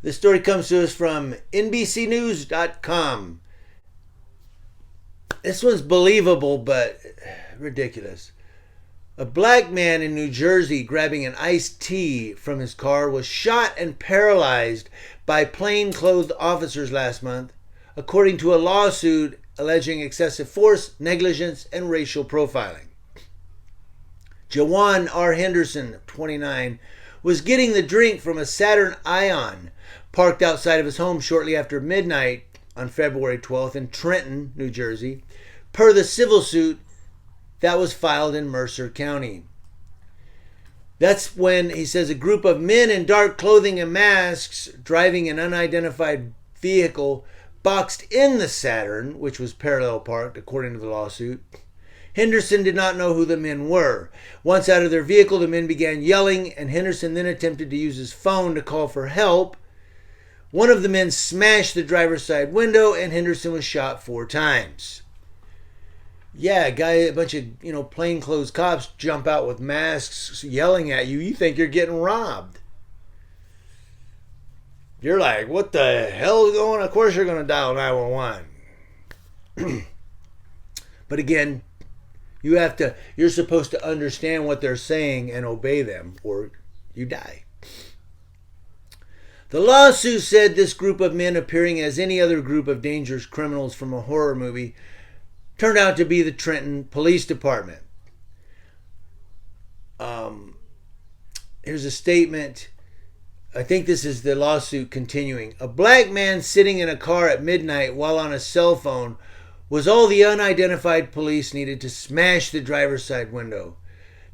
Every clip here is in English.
This story comes to us from NBCnews.com. This one's believable, but ridiculous. A black man in New Jersey grabbing an iced tea from his car was shot and paralyzed by plainclothes officers last month, according to a lawsuit alleging excessive force, negligence, and racial profiling. Jawan R. Henderson, 29, was getting the drink from a Saturn Ion parked outside of his home shortly after midnight on February 12th in Trenton, New Jersey, per the civil suit that was filed in Mercer County. That's when, he says, a group of men in dark clothing and masks driving an unidentified vehicle boxed in the Saturn, which was parallel parked, according to the lawsuit. Henderson did not know who the men were. Once out of their vehicle, the men began yelling, and Henderson then attempted to use his phone to call for help. One of the men smashed the driver's side window, and Henderson was shot 4 times. Yeah, a bunch of, plainclothes cops jump out with masks yelling at you. You think you're getting robbed. You're like, what the hell is going on? Of course you're going to dial 911. But again, you're supposed to understand what they're saying and obey them, or you die. The lawsuit said this group of men, appearing as any other group of dangerous criminals from a horror movie, turned out to be the Trenton Police Department. Here's a statement. I think this is the lawsuit continuing. A black man sitting in a car at midnight while on a cell phone was all the unidentified police needed to smash the driver's side window.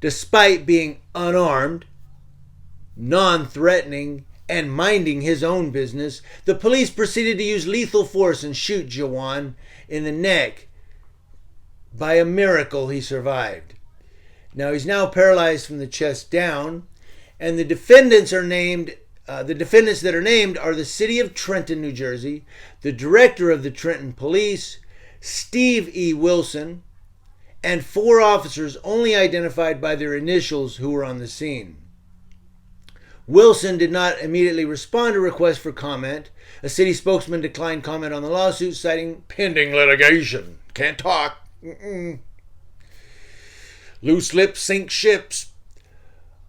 Despite being unarmed, non-threatening, and minding his own business, the police proceeded to use lethal force and shoot Jawan in the neck. By a miracle, he survived. Now, he's now paralyzed from the chest down, and the defendants that are named are the City of Trenton, New Jersey, the director of the Trenton Police, Steve E. Wilson, and 4 officers only identified by their initials who were on the scene. Wilson did not immediately respond to requests for comment. A city spokesman declined comment on the lawsuit, citing pending litigation. Can't talk. Loose lips sink ships.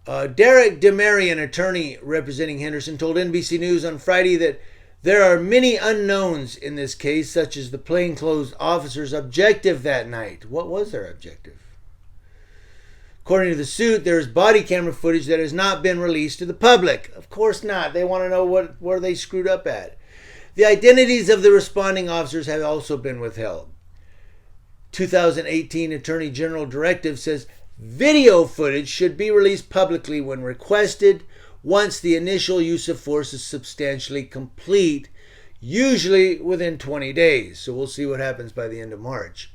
Derek DeMary, an attorney representing Henderson, told NBC News on Friday that there are many unknowns in this case, such as the plainclothes officer's objective that night. What was their objective? According to the suit, there is body camera footage that has not been released to the public. Of course not. They want to know where they screwed up at. The identities of the responding officers have also been withheld. 2018 Attorney General directive says video footage should be released publicly when requested once the initial use of force is substantially complete, usually within 20 days. So we'll see what happens by the end of March.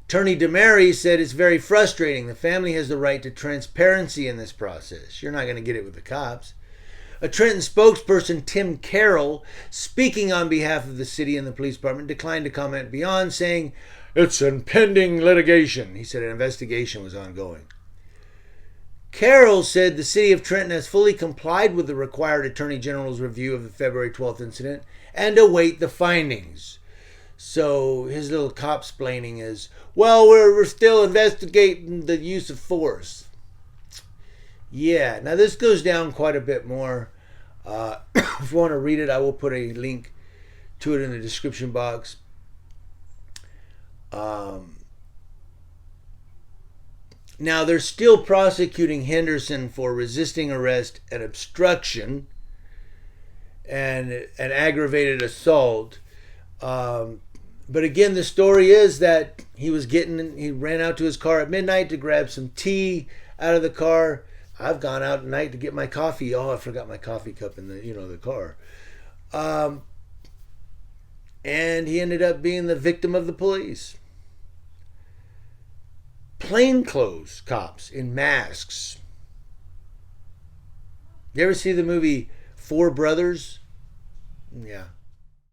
Attorney DeMary said it's very frustrating. The family has the right to transparency in this process. You're not going to get it with the cops. A Trenton spokesperson, Tim Carroll, speaking on behalf of the city and the police department, declined to comment beyond, saying, "It's impending litigation." He said an investigation was ongoing. Carroll said the city of Trenton has fully complied with the required Attorney General's review of the February 12th incident and await the findings. So his little cop-splaining is, well, we're still investigating the use of force. Yeah, now this goes down quite a bit more. If you want to read it, I will put a link to it in the description box. Now, they're still prosecuting Henderson for resisting arrest and obstruction and an aggravated assault. But again, the story is that he ran out to his car at midnight to grab some tea out of the car. I've gone out at night to get my coffee. Oh, I forgot my coffee cup in the car. And he ended up being the victim of the police. Plainclothes cops in masks. You ever see the movie Four Brothers? Yeah.